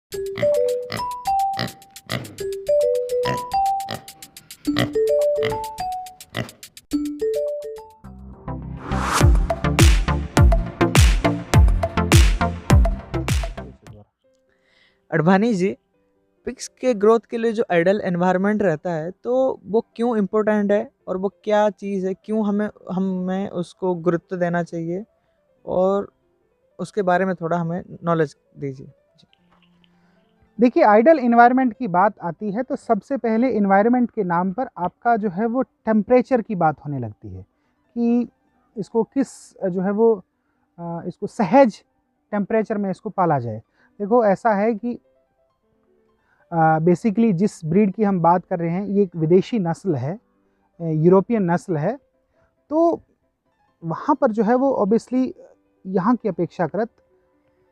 Advani ji, pigs के growth के लिए जो आइडियल एनवायरनमेंट रहता है, तो वो क्यों इम्पोर्टेंट है और वो क्या चीज़ है? क्यों हमें हमें उसको गुरुत्व देना चाहिए? और उसके बारे में थोड़ा हमें नॉलेज दीजिए। जी। देखिए, आइडियल एनवायरनमेंट की बात आती है तो सबसे पहले एनवायरनमेंट के नाम पर आपका जो है वो टेम्परेचर की बात होने लगती है कि इसको किस जो है वो इसको सहज टेम्परेचर में इसको पाला जाए। देखो, ऐसा है कि बेसिकली जिस ब्रीड की हम बात कर रहे हैं, ये एक विदेशी नस्ल है, यूरोपियन नस्ल है। तो वहाँ पर जो है वो ऑब्वियसली यहाँ की अपेक्षाकृत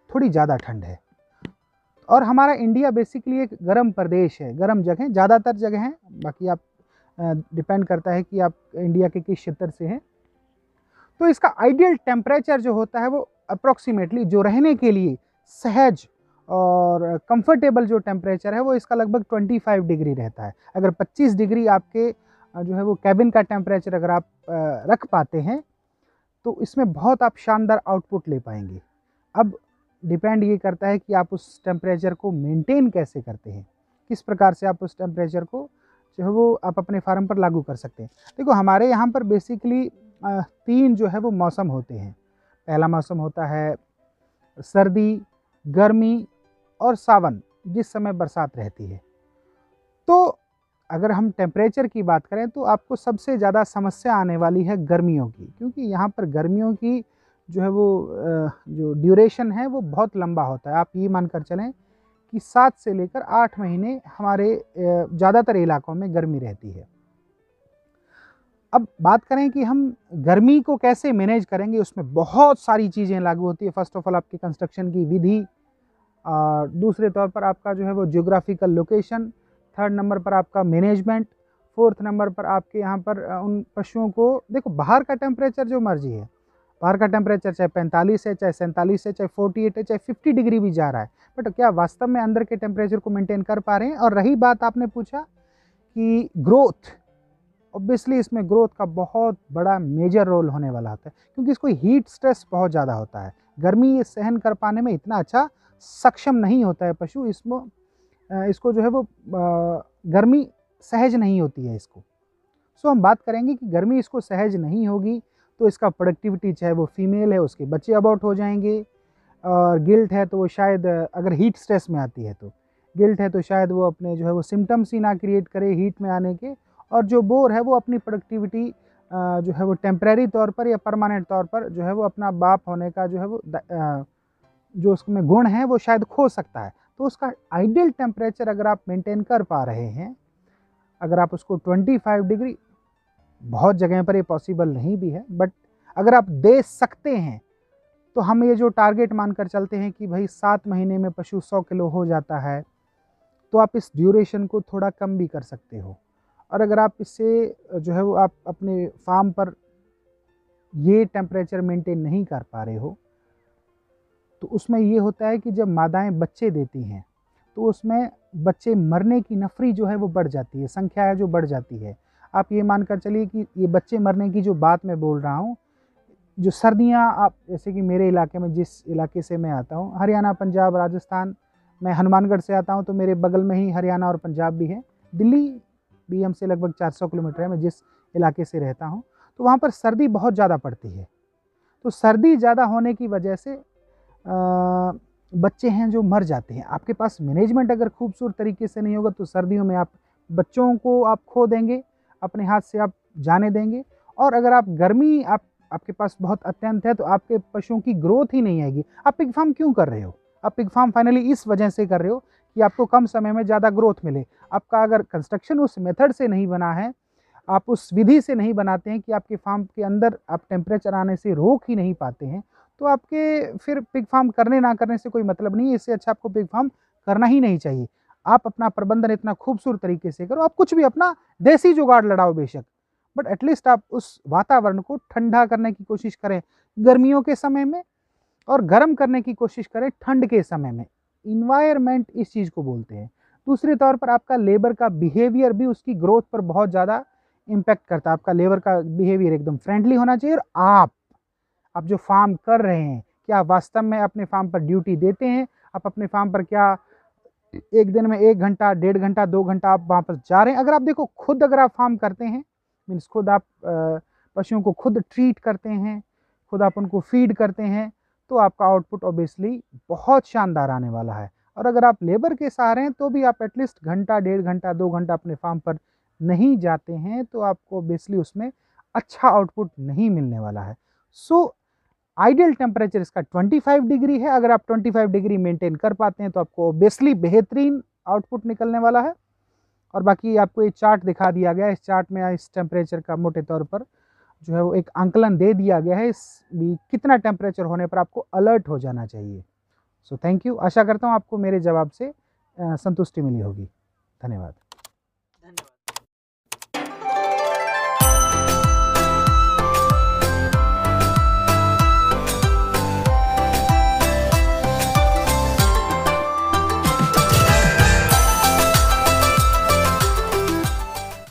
थोड़ी ज़्यादा ठंड है, और हमारा इंडिया बेसिकली एक गर्म प्रदेश है, गर्म जगह ज़्यादातर जगह हैं, बाकी आप डिपेंड करता है कि आप इंडिया के किस क्षेत्र से हैं। तो इसका आइडियल टेम्परेचर जो होता है वो अप्रॉक्सीमेटली जो रहने के लिए सहज और कंफर्टेबल जो टेम्परेचर है वो इसका लगभग 25 डिग्री रहता है। अगर 25 डिग्री आपके जो है वो कैबिन का टेम्परेचर अगर आप रख पाते हैं तो इसमें बहुत आप शानदार आउटपुट ले पाएंगे। अब डिपेंड ये करता है कि आप उस टेम्परेचर को मेंटेन कैसे करते हैं, किस प्रकार से आप उस टेम्परेचर को जो है वो आप अपने फार्म पर लागू कर सकते हैं। देखो, हमारे यहाँ पर बेसिकली 3 जो है वो मौसम होते हैं। पहला मौसम होता है सर्दी, गर्मी और सावन, जिस समय बरसात रहती है। तो अगर हम टेम्परेचर की बात करें तो आपको सबसे ज़्यादा समस्या आने वाली है गर्मियों की, क्योंकि यहाँ पर गर्मियों की जो है वो जो ड्यूरेशन है वो बहुत लंबा होता है। आप ये मानकर चलें कि 7 से लेकर 8 महीने हमारे ज़्यादातर इलाकों में गर्मी रहती है। अब बात करें कि हम गर्मी को कैसे मैनेज करेंगे, उसमें बहुत सारी चीज़ें लागू होती है। फर्स्ट ऑफ ऑल आपकी कंस्ट्रक्शन की विधि, और दूसरे तौर पर आपका जो है वो ज्योग्राफिकल लोकेशन, थर्ड नंबर पर आपका मैनेजमेंट, फोर्थ नंबर पर आपके यहाँ पर उन पशुओं को, देखो बाहर का टेम्परेचर जो मर्जी है, बाहर का टेम्परेचर चाहे 45 है, चाहे 47 है, चाहे 48 है, चाहे 50 डिग्री भी जा रहा है, बट क्या वास्तव में अंदर के टेम्परेचर को मेंटेन कर पा रहे हैं? और रही बात आपने पूछा कि ग्रोथ, ऑब्वियसली इसमें ग्रोथ का बहुत बड़ा मेजर रोल होने वाला होता है, क्योंकि इसको हीट स्ट्रेस बहुत ज़्यादा होता है। गर्मी सहन कर पाने में इतना अच्छा सक्षम नहीं होता है पशु, इसको जो है वो गर्मी सहज नहीं होती है इसको। सो हम बात करेंगे कि गर्मी इसको सहज नहीं होगी तो इसका प्रोडक्टिविटी, चाहे वो फीमेल है उसके बच्चे अबाउट हो जाएंगे, और गिल्ट है तो वो शायद, अगर हीट स्ट्रेस में आती है तो गिल्ट है तो शायद वो अपने जो है वो सिम्टम्स ही ना क्रिएट करे हीट में आने के, और जो बोर है वो अपनी प्रोडक्टिविटी जो है वो टेम्परेरी तौर पर या परमानेंट तौर पर जो है वो अपना बाप होने का जो है वो जो उसमें गुण है वो शायद खो सकता है। तो उसका आइडियल टेम्परेचर अगर आप मेंटेन कर पा रहे हैं, अगर आप उसको 25 डिग्री, बहुत जगह पर ये पॉसिबल नहीं भी है, बट अगर आप दे सकते हैं तो हम ये जो टारगेट मानकर चलते हैं कि भाई 7 महीने में पशु 100 किलो हो जाता है, तो आप इस ड्यूरेशन को थोड़ा कम भी कर सकते हो। और अगर आप इससे जो है वो आप अपने फार्म पर ये टेम्परेचर मेंटेन नहीं कर पा रहे हो, तो उसमें ये होता है कि जब मादाएं बच्चे देती हैं तो उसमें बच्चे मरने की नफरी जो है वो बढ़ जाती है, संख्या है जो बढ़ जाती है। आप ये मानकर चलिए कि ये बच्चे मरने की जो बात मैं बोल रहा हूँ, जो सर्दियाँ, आप जैसे कि मेरे इलाके में, जिस इलाके से मैं आता हूँ, हरियाणा, पंजाब, राजस्थान, मैं हनुमानगढ़ से आता हूँ तो मेरे बगल में ही हरियाणा और पंजाब भी है। दिल्ली भी हमसे लगभग 400 किलोमीटर है, मैं जिस इलाके से रहता हूँ, तो वहाँ पर सर्दी बहुत ज़्यादा पड़ती है। तो सर्दी ज़्यादा होने की वजह से बच्चे हैं जो मर जाते हैं। आपके पास मैनेजमेंट अगर खूबसूरत तरीके से नहीं होगा तो सर्दियों में आप बच्चों को आप खो देंगे, अपने हाथ से आप जाने देंगे। और अगर आप गर्मी आपके पास बहुत अत्यंत है तो आपके पशुओं की ग्रोथ ही नहीं आएगी। आप पिग फार्म क्यों कर रहे हो? आप पिग फार्म फाइनली इस वजह से कर रहे हो कि आपको कम समय में ज़्यादा ग्रोथ मिले। आपका अगर कंस्ट्रक्शन उस मेथड से नहीं बना है, आप उस विधि से नहीं बनाते हैं कि आपके फार्म के अंदर आप टेम्परेचर आने से रोक ही नहीं पाते हैं, तो आपके फिर पिग फार्म करने ना करने से कोई मतलब नहीं है। इससे अच्छा आपको पिग फार्म करना ही नहीं चाहिए। आप अपना प्रबंधन इतना खूबसूरत तरीके से करो, आप कुछ भी अपना देसी जुगाड़ लड़ाओ बेशक, बट एटलीस्ट आप उस वातावरण को ठंडा करने की कोशिश करें गर्मियों के समय में, और गर्म करने की कोशिश करें ठंड के समय में। इन्वायरमेंट इस चीज़ को बोलते हैं। दूसरे तौर पर आपका लेबर का बिहेवियर भी उसकी ग्रोथ पर बहुत ज़्यादा इम्पैक्ट करता है। आपका लेबर का बिहेवियर एकदम फ्रेंडली होना चाहिए, और आप जो फार्म कर रहे हैं, क्या आप वास्तव में अपने फार्म पर ड्यूटी देते हैं? आप अपने फार्म पर क्या एक दिन में 1 घंटा, 1.5 घंटा, 2 घंटा आप वहाँ पर जा रहे हैं? अगर आप देखो, खुद अगर आप फार्म करते हैं, मीन्स खुद आप पशुओं को खुद ट्रीट करते हैं, खुद आप उनको फीड करते हैं, तो आपका आउटपुट ऑब्वियसली बहुत शानदार आने वाला है। और अगर आप लेबर के सहारे हैं, तो भी आप एटलीस्ट घंटा, 1.5 घंटा, 2 घंटा अपने फार्म पर नहीं जाते हैं, तो आपको ऑब्वियसली उसमें अच्छा आउटपुट नहीं मिलने वाला है। सो आइडियल टेम्परेचर इसका 25 डिग्री है। अगर आप 25 डिग्री मेंटेन कर पाते हैं, तो आपको ऑब्वियसली बेहतरीन आउटपुट निकलने वाला है। और बाकी आपको ये चार्ट दिखा दिया गया है। इस चार्ट में इस टेम्परेचर का मोटे तौर पर जो है वो एक आंकलन दे दिया गया है, इस भी कितना टेम्परेचर होने पर आपको अलर्ट हो जाना चाहिए। So thank you. आशा करता हूँ आपको मेरे जवाब से संतुष्टि मिली होगी। धन्यवाद।